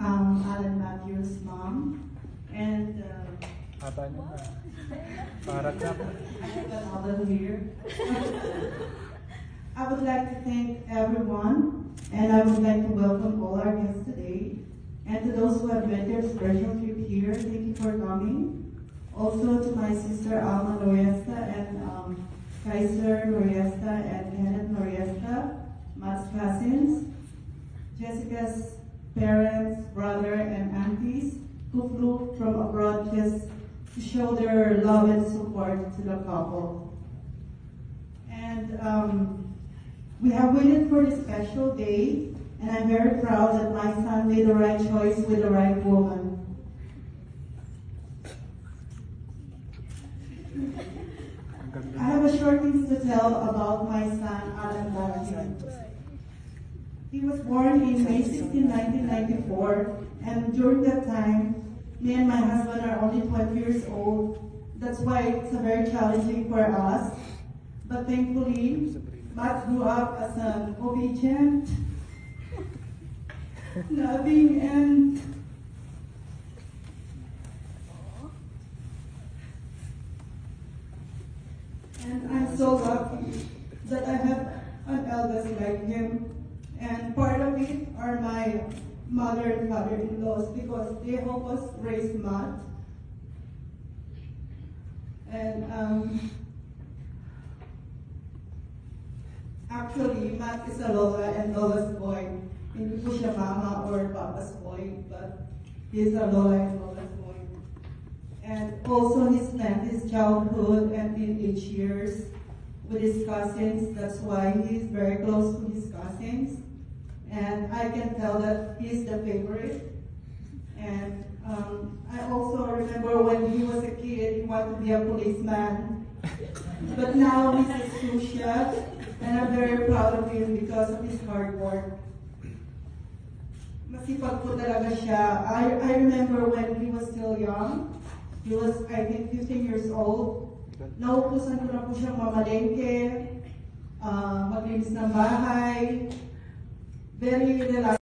Alan Matthews' mom, and another here. I would like to thank everyone, and I would like to welcome all our guests today. And to those who have made their special trip here, thank you for coming. Also to my sister Alma Noriesta and Kaiser Noriesta and Kenneth Noriesta, Matt's cousins, Jessica's parents, brother, and aunties who flew from abroad just to show their love and support to the couple. And we have waited for this special day, and I'm very proud that my son made the right choice with the right woman. I have a short things to tell about my son, Alan Matthews. He was born in May 16, 1994, and during that time, me and my husband are only 20 years old. That's why it's very challenging for us. But thankfully, Matt grew up as an obedient, loving, and I'm so lucky that I have an eldest like him. And part of it are my mother and father-in-laws because they help us raise Matt. And actually, Matt is a Lola and Lola's boy. Hindi po siya mama or papa's boy, but he's a Lola and Lola's boy. And also he spent his childhood and teenage years with his cousins. That's why he's very close to his cousins. And I can tell that he's the favorite. And I also remember when he was a kid, he wanted to be a policeman. But now he's a sous chef, and I'm very proud of him because of his hard work. Masipag po talaga siya. I remember when he was still young. He was, I think, 15 years old. Naupusan ko na po siyang mamalengke, maglinis ng bahay. Very relaxed.